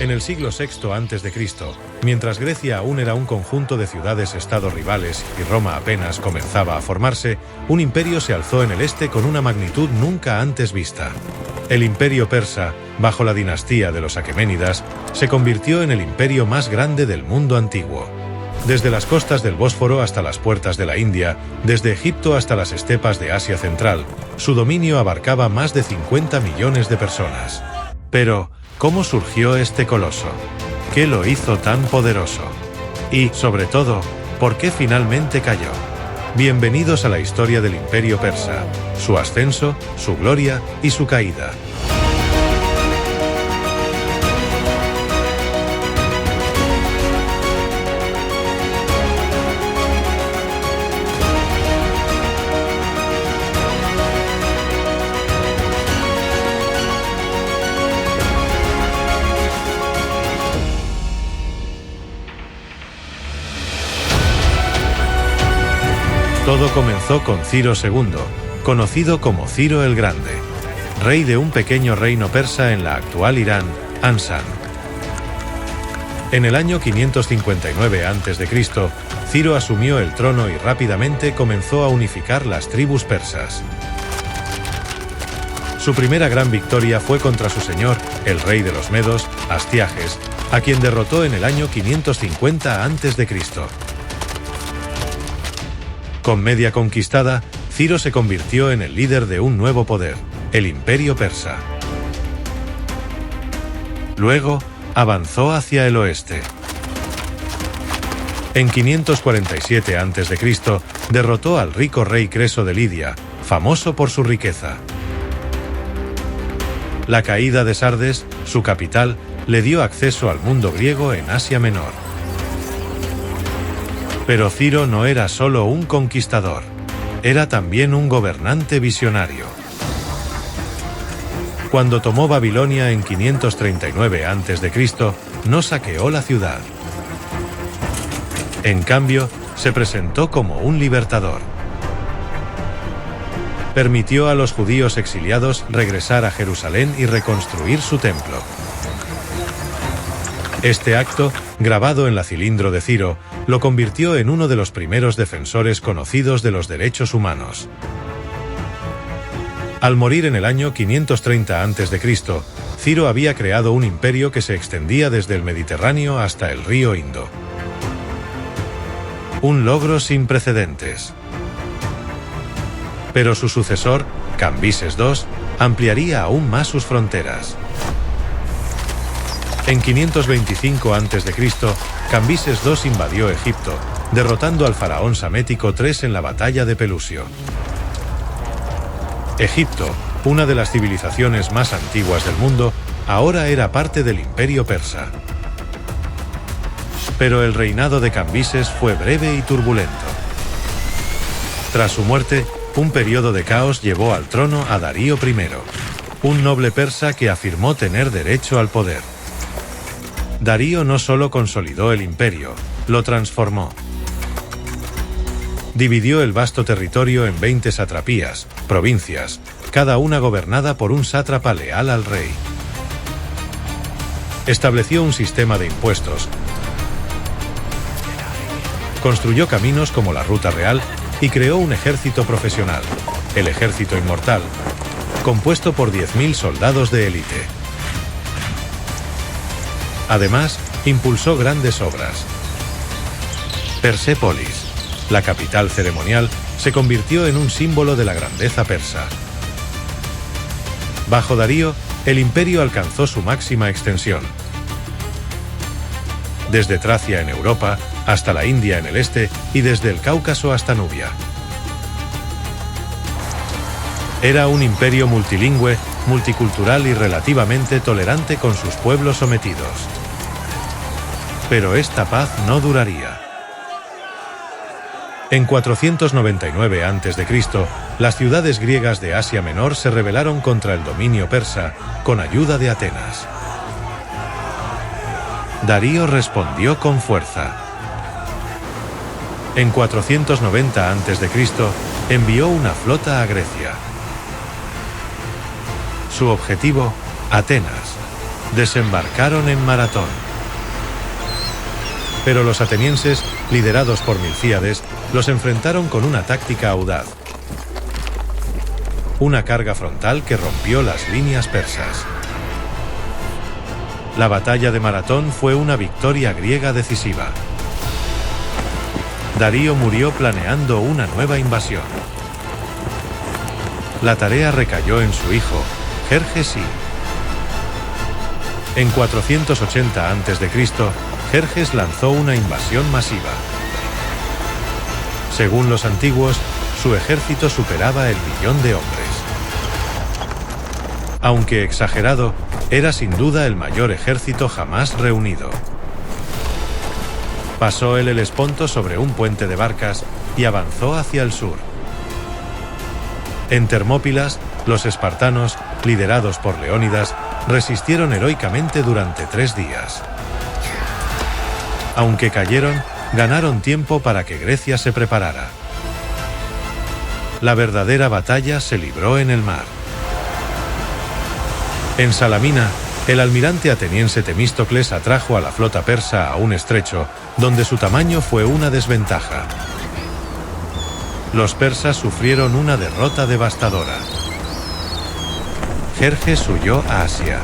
En el siglo VI a.C., mientras Grecia aún era un conjunto de ciudades-estado rivales y Roma apenas comenzaba a formarse, un imperio se alzó en el este con una magnitud nunca antes vista. El imperio persa, bajo la dinastía de los Aqueménidas, se convirtió en el imperio más grande del mundo antiguo. Desde las costas del Bósforo hasta las puertas de la India, desde Egipto hasta las estepas de Asia Central, su dominio abarcaba más de 50 millones de personas. Pero, ¿cómo surgió este coloso? ¿Qué lo hizo tan poderoso? Y, sobre todo, ¿por qué finalmente cayó? Bienvenidos a la historia del Imperio Persa, su ascenso, su gloria y su caída. Todo comenzó con Ciro II, conocido como Ciro el Grande, rey de un pequeño reino persa en la actual Irán, Ansán. En el año 559 a.C., Ciro asumió el trono y rápidamente comenzó a unificar las tribus persas. Su primera gran victoria fue contra su señor, el rey de los medos, Astiages, a quien derrotó en el año 550 a.C. Con media conquistada, Ciro se convirtió en el líder de un nuevo poder, el Imperio Persa. Luego, avanzó hacia el oeste. En 547 a.C., derrotó al rico rey Creso de Lidia, famoso por su riqueza. La caída de Sardes, su capital, le dio acceso al mundo griego en Asia Menor. Pero Ciro no era solo un conquistador, era también un gobernante visionario. Cuando tomó Babilonia en 539 a.C., no saqueó la ciudad. En cambio, se presentó como un libertador. Permitió a los judíos exiliados regresar a Jerusalén y reconstruir su templo. Este acto, grabado en la cilindro de Ciro, lo convirtió en uno de los primeros defensores conocidos de los derechos humanos. Al morir en el año 530 a.C., Ciro había creado un imperio que se extendía desde el Mediterráneo hasta el río Indo. Un logro sin precedentes. Pero su sucesor, Cambises II, ampliaría aún más sus fronteras. En 525 a.C., Cambises II invadió Egipto, derrotando al faraón Samético III en la batalla de Pelusio. Egipto, una de las civilizaciones más antiguas del mundo, ahora era parte del Imperio Persa. Pero el reinado de Cambises fue breve y turbulento. Tras su muerte, un periodo de caos llevó al trono a Darío I, un noble persa que afirmó tener derecho al poder. Darío no solo consolidó el imperio, lo transformó. Dividió el vasto territorio en 20 satrapías, provincias, cada una gobernada por un sátrapa leal al rey. Estableció un sistema de impuestos, construyó caminos como la Ruta Real y creó un ejército profesional, el Ejército Inmortal, compuesto por 10.000 soldados de élite. Además, impulsó grandes obras. Persépolis, la capital ceremonial, se convirtió en un símbolo de la grandeza persa. Bajo Darío, el imperio alcanzó su máxima extensión. Desde Tracia en Europa, hasta la India en el este y desde el Cáucaso hasta Nubia. Era un imperio multilingüe, multicultural y relativamente tolerante con sus pueblos sometidos. Pero esta paz no duraría. En 499 a.C., las ciudades griegas de Asia Menor se rebelaron contra el dominio persa, con ayuda de Atenas. Darío respondió con fuerza. En 490 a.C., envió una flota a Grecia. Su objetivo, Atenas. desembarcaron en Maratón. Pero los atenienses, liderados por Milcíades, los enfrentaron con una táctica audaz. Una carga frontal que rompió las líneas persas. La batalla de Maratón fue una victoria griega decisiva. Darío murió planeando una nueva invasión. La tarea recayó en su hijo, Jerjes I. En 480 a.C., Jerjes lanzó una invasión masiva. Según los antiguos, su ejército superaba el 1.000.000 de hombres. Aunque exagerado, era sin duda el mayor ejército jamás reunido. Pasó el Helesponto sobre un puente de barcas y avanzó hacia el sur. En Termópilas, los espartanos, liderados por Leónidas, resistieron heroicamente durante 3 días. Aunque cayeron, ganaron tiempo para que Grecia se preparara. La verdadera batalla se libró en el mar. En Salamina, el almirante ateniense Temístocles atrajo a la flota persa a un estrecho, donde su tamaño fue una desventaja. Los persas sufrieron una derrota devastadora. Jerjes huyó a Asia.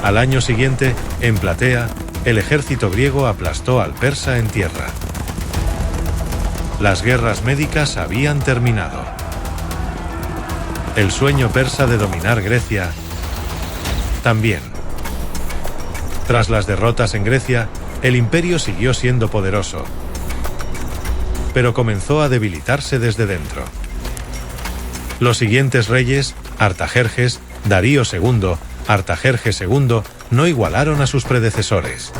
Al año siguiente, en Platea, el ejército griego aplastó al persa en tierra. Las guerras médicas habían terminado. El sueño persa de dominar Grecia también. Tras las derrotas en Grecia, el imperio siguió siendo poderoso, pero comenzó a debilitarse desde dentro. Los siguientes reyes, Artajerjes, Darío II, Artajerjes II, no igualaron a sus predecesores.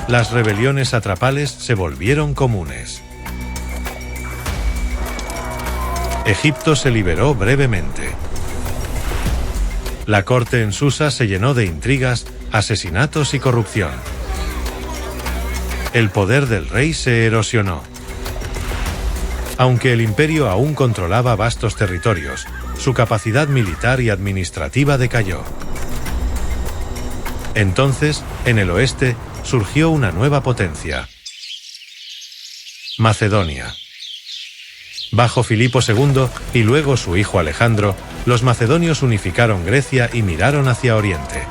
Las rebeliones atrapales se volvieron comunes. Egipto se liberó brevemente. La corte en Susa se llenó de intrigas, asesinatos y corrupción. El poder del rey se erosionó. Aunque el imperio aún controlaba vastos territorios, su capacidad militar y administrativa decayó. Entonces, en el oeste, surgió una nueva potencia: Macedonia. Bajo Filipo II y luego su hijo Alejandro, los macedonios unificaron Grecia y miraron hacia Oriente.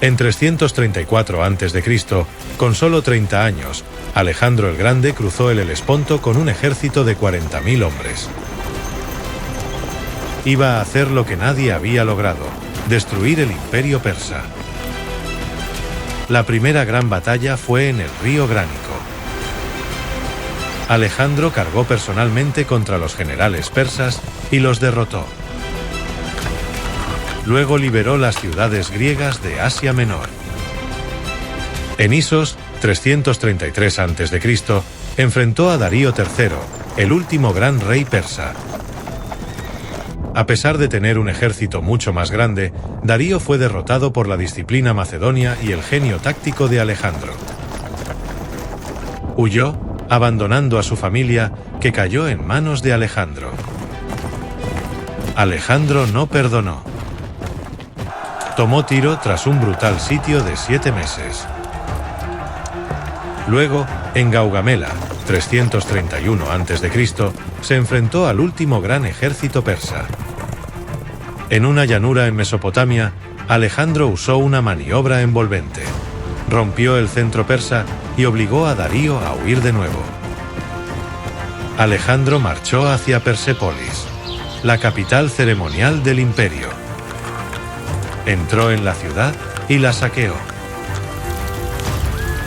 En 334 a.C., con solo 30 años, Alejandro el Grande cruzó el Helesponto con un ejército de 40.000 hombres. Iba a hacer lo que nadie había logrado: destruir el imperio persa. La primera gran batalla fue en el río Gránico. Alejandro cargó personalmente contra los generales persas y los derrotó. Luego liberó las ciudades griegas de Asia Menor. En Isos, 333 a.C., enfrentó a Darío III, el último gran rey persa. A pesar de tener un ejército mucho más grande, Darío fue derrotado por la disciplina macedonia y el genio táctico de Alejandro. Huyó, abandonando a su familia, que cayó en manos de Alejandro. Alejandro no perdonó. Tomó Tiro tras un brutal sitio de 7 meses. Luego, en Gaugamela, 331 a.C., se enfrentó al último gran ejército persa. En una llanura en Mesopotamia, Alejandro usó una maniobra envolvente. Rompió el centro persa y obligó a Darío a huir de nuevo. Alejandro marchó hacia Persépolis, la capital ceremonial del imperio. Entró en la ciudad y la saqueó.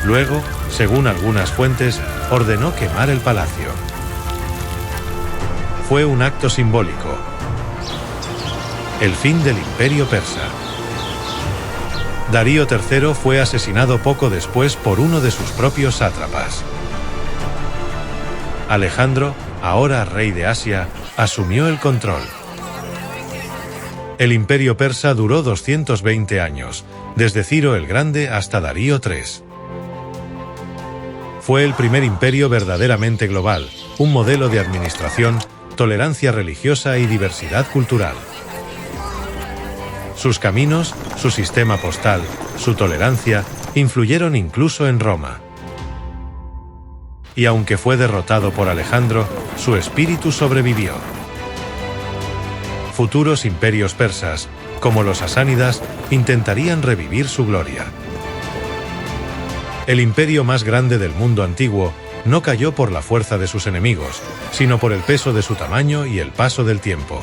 Luego, según algunas fuentes, ordenó quemar el palacio. Fue un acto simbólico. El fin del imperio persa. Darío III fue asesinado poco después por uno de sus propios sátrapas. Alejandro, ahora rey de Asia, asumió el control. El imperio persa duró 220 años, desde Ciro el Grande hasta Darío III. Fue el primer imperio verdaderamente global, un modelo de administración, tolerancia religiosa y diversidad cultural. Sus caminos, su sistema postal, su tolerancia, influyeron incluso en Roma. Y aunque fue derrotado por Alejandro, su espíritu sobrevivió. Futuros imperios persas, como los sasánidas, intentarían revivir su gloria. El imperio más grande del mundo antiguo no cayó por la fuerza de sus enemigos, sino por el peso de su tamaño y el paso del tiempo.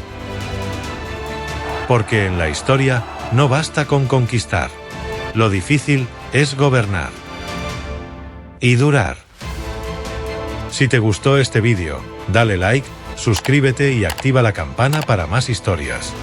Porque en la historia no basta con conquistar. Lo difícil es gobernar. Y durar. Si te gustó este vídeo, dale like, suscríbete y activa la campana para más historias.